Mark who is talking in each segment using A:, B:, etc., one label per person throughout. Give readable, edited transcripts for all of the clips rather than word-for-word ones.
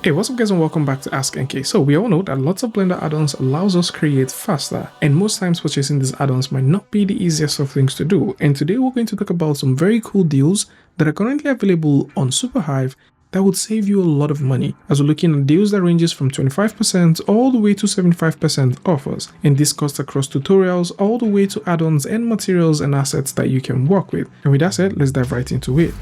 A: Hey, what's up guys and welcome back to askNK. So we all know that lots of Blender add-ons allows us create faster, and most times purchasing these add-ons might not be the easiest of things to do. And today we're going to talk about some very cool deals that are currently available on Superhive that would save you a lot of money, as we're looking at deals that ranges from 25% all the way to 75% offers. And this cuts across tutorials all the way to add-ons and materials and assets that you can work with. And with that said, let's dive right into it.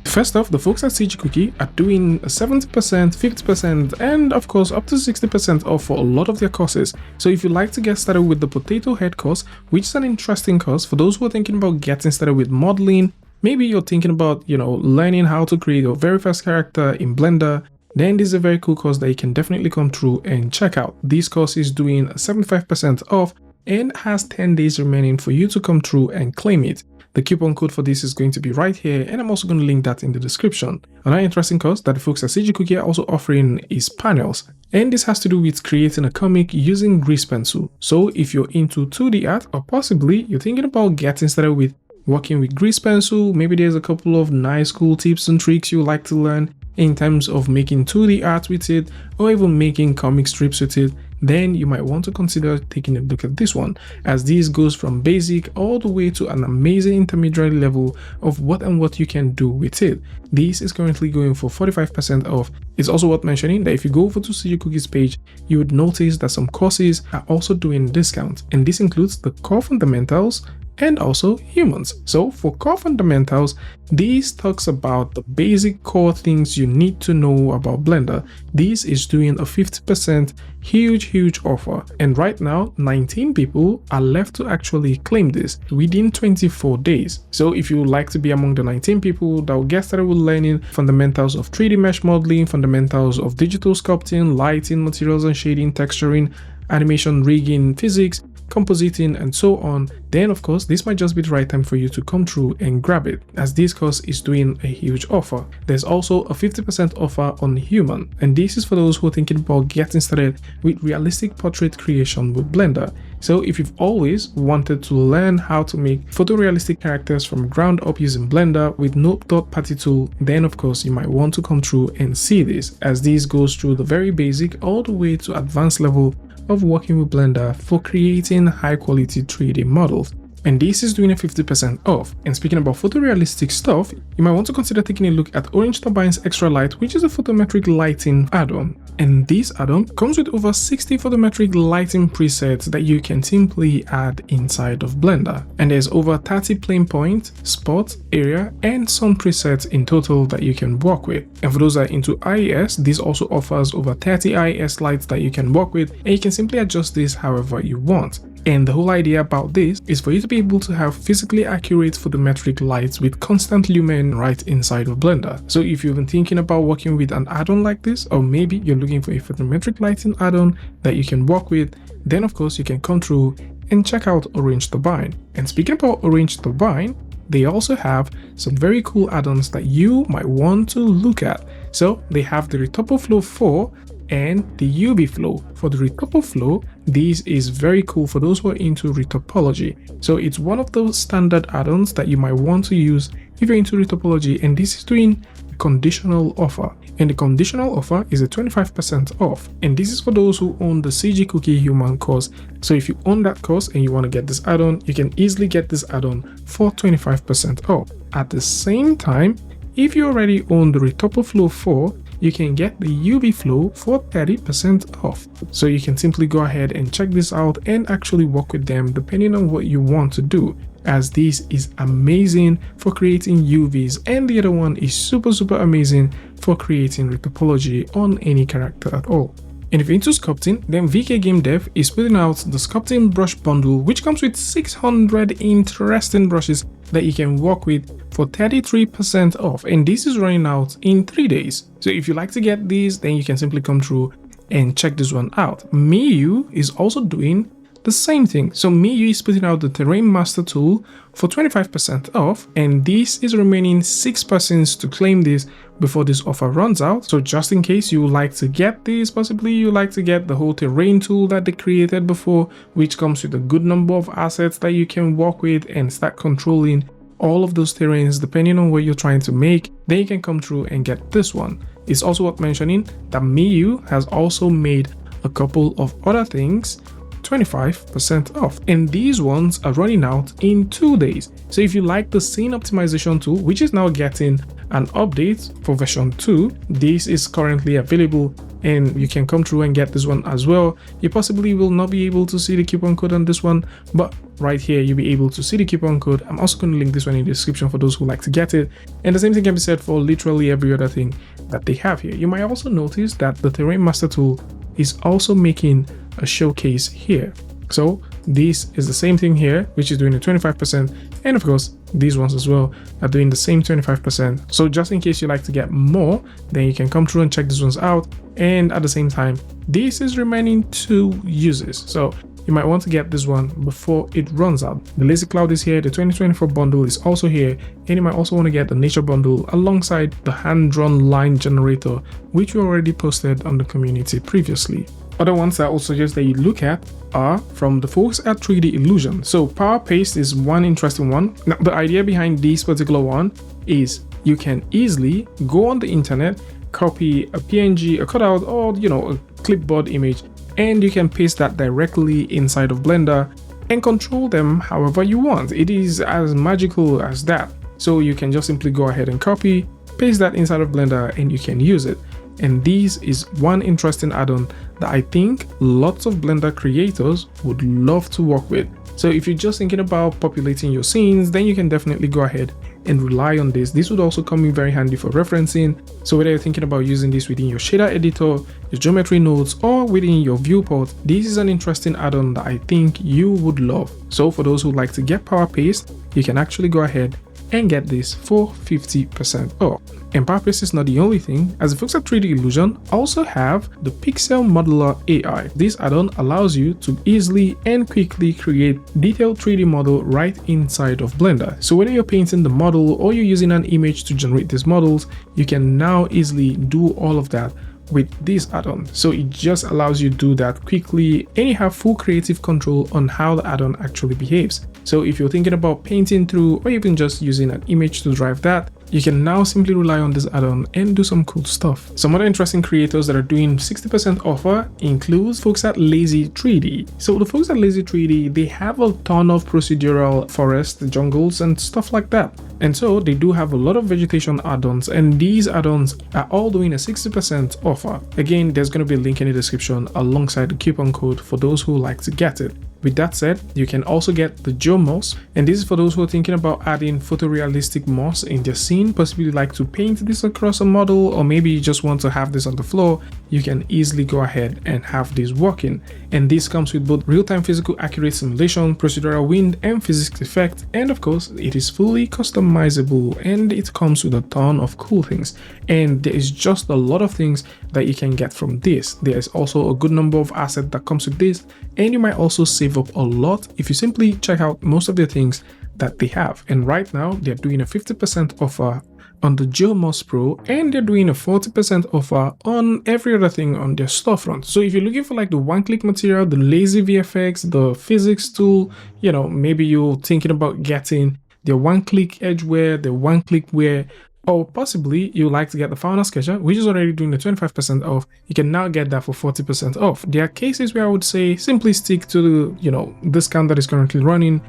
A: First off, the folks at CG Cookie are doing a 70%, 50%, and of course up to 60% off for a lot of their courses. So if you'd like to get started with the Potato Head course, which is an interesting course for those who are thinking about getting started with modeling, maybe you're thinking about, learning how to create your very first character in Blender, then this is a very cool course that you can definitely come through and check out. This course is doing a 75% off and has 10 days remaining for you to come through and claim it. The coupon code for this is going to be right here, and I'm also going to link that in the description. Another interesting course that the folks at CG Cookie are also offering is panels, and this has to do with creating a comic using grease pencil. So if you're into 2D art, or possibly you're thinking about getting started with working with grease pencil, maybe there's a couple of nice cool tips and tricks you like to learn in terms of making 2D art with it, or even making comic strips with it, then you might want to consider taking a look at this one, as this goes from basic all the way to an amazing intermediate level of what you can do with it. This is currently going for 45% off. It's also worth mentioning that if you go over to CG Cookie's page, you would notice that some courses are also doing discounts, and this includes the core fundamentals and also humans. So for core fundamentals, this talks about the basic core things you need to know about Blender. This is doing a 50% huge offer, and right now 19 people are left to actually claim this within 24 days. So if you would like to be among the 19 people that will get started with learning fundamentals of 3D mesh modeling, fundamentals of digital sculpting, lighting, materials and shading, texturing, animation rigging, physics, compositing, and so on, then of course this might just be the right time for you to come through and grab it, as this course is doing a huge offer. There's also a 50% offer on human, and this is for those who are thinking about getting started with realistic portrait creation with Blender. So if you've always wanted to learn how to make photorealistic characters from ground up using Blender with no third-party tool, then of course you might want to come through and see this, as this goes through the very basic all the way to advanced level of working with Blender for creating high quality 3D models. And this is doing a 50% off. And speaking about photorealistic stuff, you might want to consider taking a look at Orange Turbine's Extra Light, which is a photometric lighting add-on. And this add-on comes with over 60 photometric lighting presets that you can simply add inside of Blender. And there's over 30 plane point, spot, area, and sun presets in total that you can work with. And for those that are into IES, this also offers over 30 IES lights that you can work with, and you can simply adjust this however you want. And the whole idea about this is for you to be able to have physically accurate photometric lights with constant lumen right inside of Blender. So if you've been thinking about working with an add-on like this, or maybe you're looking for a photometric lighting add-on that you can work with, then of course you can come through and check out Orange Turbine. And speaking about Orange Turbine, they also have some very cool add-ons that you might want to look at. So they have the RetopoFlow 4 and the UV Flow. For the RetopoFlow, this is very cool for those who are into retopology. So it's one of those standard add-ons that you might want to use if you're into retopology, and this is doing a conditional offer. And the conditional offer is a 25% off, and this is for those who own the CG Cookie Human course. So if you own that course and you want to get this add-on, you can easily get this add-on for 25% off. At the same time, if you already own the RetopoFlow 4, you can get the UV Flow for 30% off. So you can simply go ahead and check this out and actually work with them depending on what you want to do, as this is amazing for creating UVs, and the other one is super amazing for creating retopology on any character at all. And if you're into sculpting, then VK Game Dev is putting out the Sculpting brush bundle, which comes with 600 interesting brushes that you can work with for 33% off, and this is running out in 3 days. So if you like to get these, then you can simply come through and check this one out. MeiU is also doing the same thing. So MeiU is putting out the Terrain Master tool for 25% off, and this is remaining 6 persons to claim this before this offer runs out. So just in case you would like to get this, possibly you like to get the whole terrain tool that they created before, which comes with a good number of assets that you can work with and start controlling all of those terrains depending on what you're trying to make, then you can come through and get this one. it's also worth mentioning that MeiU has also made a couple of other things 25% off, and these ones are running out in 2 days. So if you like the scene optimization tool, which is now getting an update for version 2, this is currently available and you can come through and get this one as well. You possibly will not be able to see the coupon code on this one, but right here you'll be able to see the coupon code. I'm also going to link this one in the description for those who like to get it, and the same thing can be said for literally every other thing that they have here. You might also notice that the Terrain Master tool is also making a showcase here. So this is the same thing here, which is doing a 25%, and of course these ones as well are doing the same 25%. So just in case you like to get more, then you can come through and check these ones out. And at the same time, this is remaining 2 uses, so you might want to get this one before it runs out. The Lazy Cloud is here, the 2024 bundle is also here, and you might also want to get the Nature bundle alongside the hand-drawn line generator, which we already posted on the community previously. Other ones that I also suggest that you look at are from the folks at 3D Illusion. So Power Paste is one interesting one. Now, the idea behind this particular one is you can easily go on the internet, copy a PNG, a cutout, or a clipboard image, and you can paste that directly inside of Blender and control them however you want. It is as magical as that. So you can just simply go ahead and copy, paste that inside of Blender, and you can use it. And this is one interesting add-on that I think lots of Blender creators would love to work with. So if you're just thinking about populating your scenes, then you can definitely go ahead and rely on this. This would also come in very handy for referencing. So whether you're thinking about using this within your shader editor, your geometry nodes, or within your viewport, this is an interesting add-on that I think you would love. So for those who like to get Power Paste, you can actually go ahead and get this for 50% off. And Power Paste is not the only thing, as the folks at 3D Illusion also have the Pixel Modeler AI. This add-on allows you to easily and quickly create detailed 3D model right inside of Blender. So whether you're painting the model or you're using an image to generate these models, you can now easily do all of that with this add-on. So it just allows you to do that quickly, and you have full creative control on how the add-on actually behaves. So if you're thinking about painting through, or even just using an image to drive that, you can now simply rely on this add-on and do some cool stuff. Some other interesting creators that are doing 60% offer includes folks at Lazy 3D. So the folks at Lazy 3D, they have a ton of procedural forest, jungles, and stuff like that. And so they do have a lot of vegetation add-ons, and these add-ons are all doing a 60% offer. Again, there's going to be a link in the description alongside the coupon code for those who like to get it. With that said, you can also get the geomoss, and this is for those who are thinking about adding photorealistic moss in their scene, possibly like to paint this across a model, or maybe you just want to have this on the floor. You can easily go ahead and have this working. And this comes with both real-time physical accurate simulation, procedural wind and physics effect, and of course it is fully customizable, and it comes with a ton of cool things. And there is just a lot of things that you can get from this. There is also a good number of assets that comes with this, and you might also save up a lot if you simply check out most of the things that they have. And right now they're doing a 50% offer on the Geomoss Pro, and they're doing a 40% offer on every other thing on their storefront. So if you're looking for like the one-click material, the lazy VFX, the physics tool, maybe you're thinking about getting the one-click edgeware, the one-click wear, or possibly you like to get the Fauna Sketcher, which is already doing the 25% off. You can now get that for 40% off. There are cases where I would say simply stick to the discount that is currently running.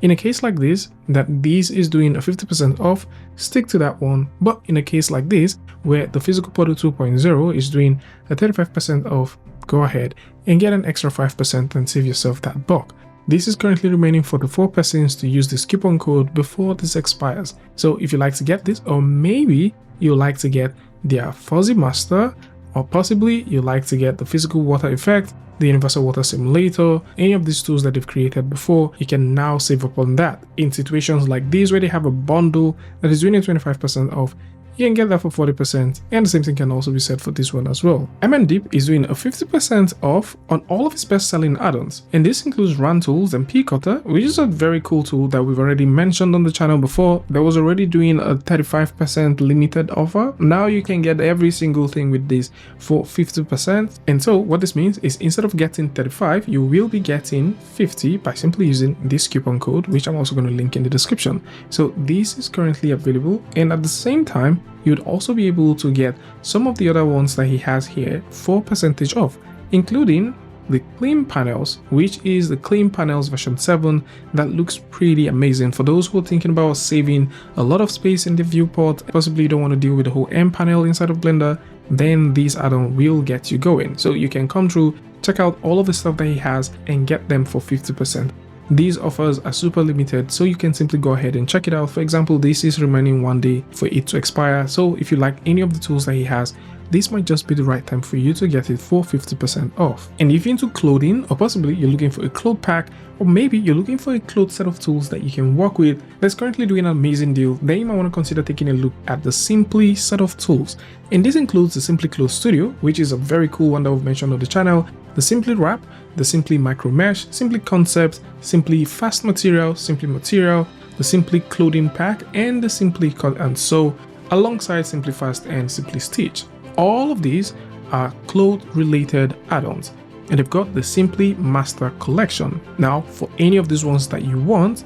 A: In a case like this, that this is doing a 50% off, stick to that one. But in a case like this, where the Physical Portal 2.0 is doing a 35% off, go ahead and get an extra 5% and save yourself that buck. This is currently remaining for the 4 persons to use this coupon code before this expires. So if you like to get this, or maybe you like to get their Fuzzy Master, or possibly you like to get the Physical Water Effect, the Universal Water Simulator, any of these tools that they've created before, you can now save up on that. In situations like these where they have a bundle that is doing a 25% off, you can get that for 40%, and the same thing can also be said for this one as well. MNDeep is doing a 50% off on all of its best-selling add-ons, and this includes Run Tools and P-Cutter, which is a very cool tool that we've already mentioned on the channel before. That was already doing a 35% limited offer. Now you can get every single thing with this for 50%, and so what this means is instead of getting 35, you will be getting 50 by simply using this coupon code, which I'm also going to link in the description. So this is currently available, and at the same time, you'd also be able to get some of the other ones that he has here for percentage off, including the clean panels, which is the clean panels version 7 that looks pretty amazing. For those who are thinking about saving a lot of space in the viewport, possibly don't want to deal with the whole M panel inside of Blender, then this add-on will get you going. So you can come through, check out all of the stuff that he has and get them for 50%. These offers are super limited, so you can simply go ahead and check it out. For example, this is remaining 1 day for it to expire, so if you like any of the tools that he has, this might just be the right time for you to get it for 50% off. And if you're into clothing, or possibly you're looking for a cloth pack, or maybe you're looking for a cloth set of tools that you can work with that's currently doing an amazing deal, then you might want to consider taking a look at the Simply set of tools. And this includes the Simply Cloth Studio, which is a very cool one that we've mentioned on the channel, the Simply Wrap, the Simply Micro Mesh, Simply Concept, Simply Fast Material, Simply Material, the Simply Clothing Pack, and the Simply Cut and Sew, alongside Simply Fast and Simply Stitch. All of these are cloth-related add-ons, and they've got the Simply Master Collection. Now, for any of these ones that you want,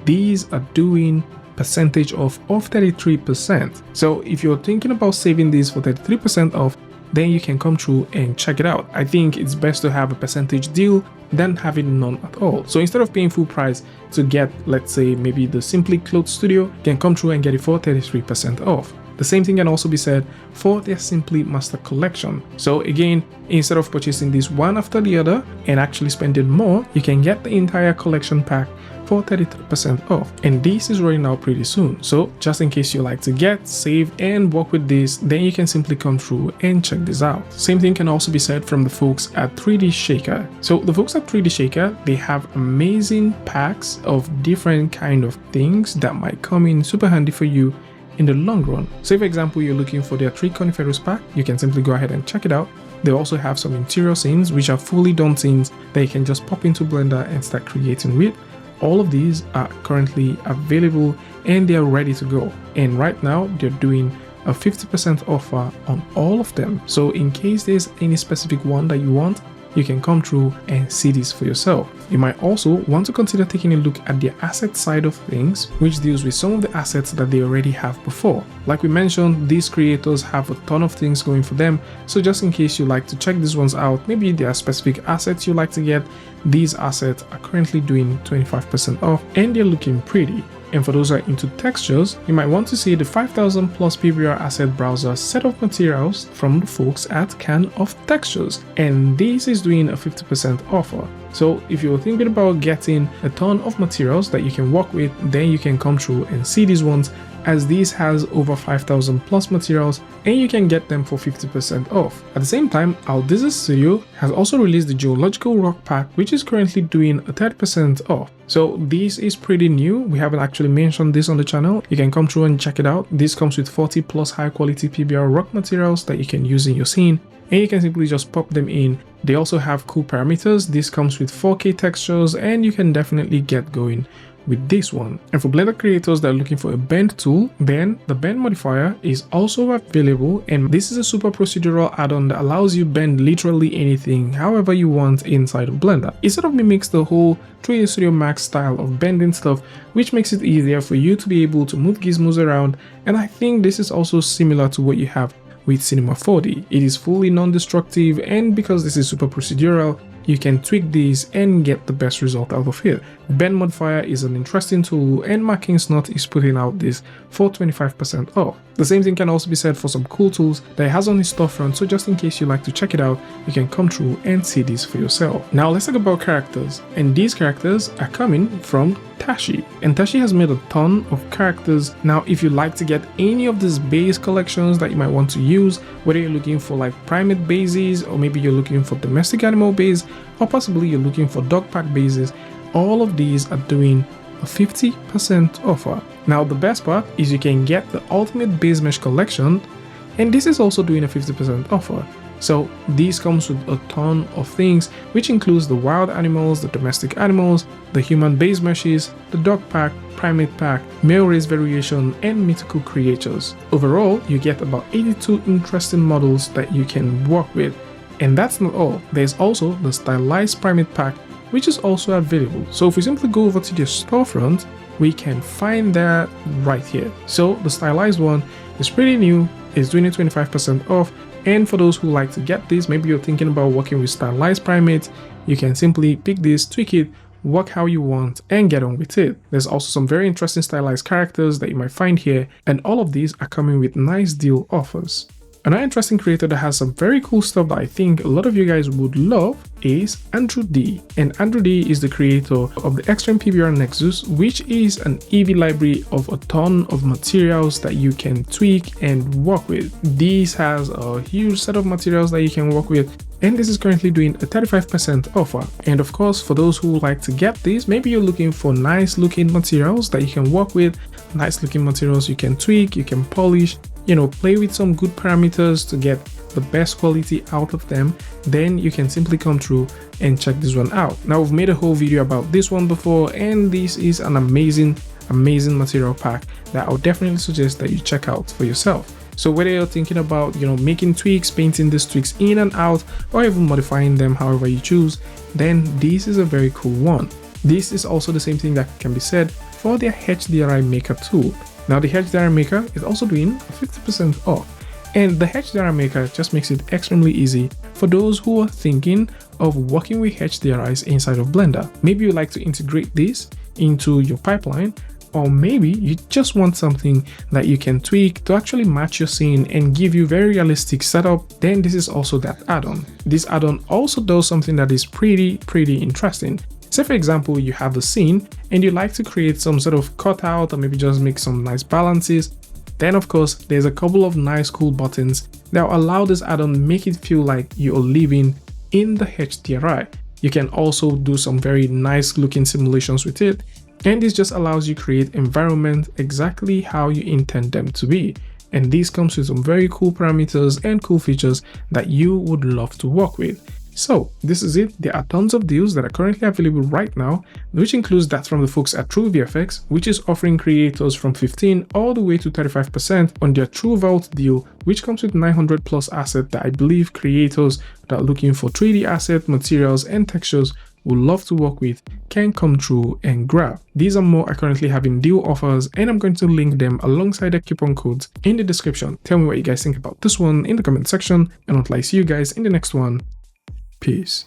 A: these are doing percentage off of 33%. So if you're thinking about saving these for 33% off, then you can come through and check it out. I think it's best to have a percentage deal than having none at all. So instead of paying full price to get, let's say, maybe the Simply Cloth Studio, you can come through and get it for 33% off. The same thing can also be said for their Simply Master Collection. So again, instead of purchasing this one after the other and actually spending more, you can get the entire collection pack for 33% off. And this is rolling out pretty soon. So just in case you like to get, save, and work with this, then you can simply come through and check this out. Same thing can also be said from the folks at 3D Shaker. So the folks at 3D Shaker, they have amazing packs of different kind of things that might come in super handy for you in the long run. Say for example, you're looking for their 3 coniferous pack, you can simply go ahead and check it out. They also have some interior scenes, which are fully done scenes that you can just pop into Blender and start creating with. All of these are currently available and they are ready to go. And right now they're doing a 50% offer on all of them. So in case there's any specific one that you want, you can come through and see this for yourself. You might also want to consider taking a look at the asset side of things, which deals with some of the assets that they already have before. Like we mentioned, these creators have a ton of things going for them, so just in case you like to check these ones out, maybe there are specific assets you like to get, these assets are currently doing 25% off and they're looking pretty. And for those who are into textures, you might want to see the 5000 plus PBR asset browser set of materials from the folks at Can of Textures, and this is doing a 50% offer. So if you're thinking about getting a ton of materials that you can work with, then you can come through and see these ones, as these has over 5000 plus materials and you can get them for 50% off. At the same time, Our Design Studio has also released the Geological Rock Pack, which is currently doing a 30% off. So this is pretty new. We haven't actually mentioned this on the channel. You can come through and check it out. This comes with 40 plus high quality PBR rock materials that you can use in your scene, and you can simply just pop them in. They also have cool parameters. This comes with 4K textures and you can definitely get going with this one. And for Blender creators that are looking for a bend tool, then the bend modifier is also available, and this is a super procedural add-on that allows you bend literally anything however you want inside of Blender. It sort of mimics the whole 3D Studio Max style of bending stuff, which makes it easier for you to be able to move gizmos around, and I think this is also similar to what you have with Cinema 4D. It is fully non-destructive, and because this is super procedural, you can tweak these and get the best result out of it. Bend modifier is an interesting tool, and Markings Not is putting out this for 25% off. The same thing can also be said for some cool tools that it has on its storefront, so just in case you like to check it out, you can come through and see this for yourself. Now let's talk about characters, and these characters are coming from Tashi, and Tashi has made a ton of characters. Now if you like to get any of these base collections that you might want to use, whether you're looking for like primate bases, or maybe you're looking for domestic animal base, or possibly you're looking for dog pack bases, all of these are doing a 50% offer. Now the best part is you can get the Ultimate Base Mesh Collection, and this is also doing a 50% offer. So these comes with a ton of things, which includes the wild animals, the domestic animals, the human base meshes, the dog pack, primate pack, male race variation, and mythical creatures. Overall, you get about 82 interesting models that you can work with. And that's not all. There's also the stylized primate pack, which is also available. So if we simply go over to their storefront, we can find that right here. So the stylized one is pretty new, it's doing it 25% off. And for those who like to get this, maybe you're thinking about working with stylized primates, you can simply pick this, tweak it, work how you want, and get on with it. There's also some very interesting stylized characters that you might find here, and all of these are coming with nice deal offers. Another interesting creator that has some very cool stuff that I think a lot of you guys would love is Andrew D. And Andrew D is the creator of the Extreme PBR Nexus, which is an EV library of a ton of materials that you can tweak and work with. This has a huge set of materials that you can work with, and this is currently doing a 35% offer. And of course, for those who like to get this, maybe you're looking for nice looking materials that you can work with, nice looking materials you can tweak, you can polish, play with some good parameters to get the best quality out of them, then you can simply come through and check this one out. Now, we've made a whole video about this one before, and this is an amazing material pack that I would definitely suggest that you check out for yourself. So whether you're thinking about, making tweaks, painting these tweaks in and out, or even modifying them however you choose, then this is a very cool one. This is also the same thing that can be said for their HDRI Maker tool. Now, the HDRI Maker is also doing 50% off. And the HDRI Maker just makes it extremely easy for those who are thinking of working with HDRIs inside of Blender. Maybe you like to integrate this into your pipeline, or maybe you just want something that you can tweak to actually match your scene and give you very realistic setup, then this is also that add-on. This add-on also does something that is pretty interesting. Say for example, you have the scene and you like to create some sort of cutout or maybe just make some nice balances. Then of course, there's a couple of nice cool buttons that will allow this add-on make it feel like you're living in the HDRI. You can also do some very nice looking simulations with it. And this just allows you to create environment exactly how you intend them to be. And this comes with some very cool parameters and cool features that you would love to work with. So this is it. There are tons of deals that are currently available right now, which includes that from the folks at True VFX, which is offering creators from 15 all the way to 35% on their True Vault deal, which comes with 900 plus assets that I believe creators that are looking for 3D asset materials and textures would love to work with can come through and grab. These are more are currently having deal offers, and I'm going to link them alongside the coupon codes in the description. Tell me what you guys think about this one in the comment section, and until I see you guys in the next one, peace.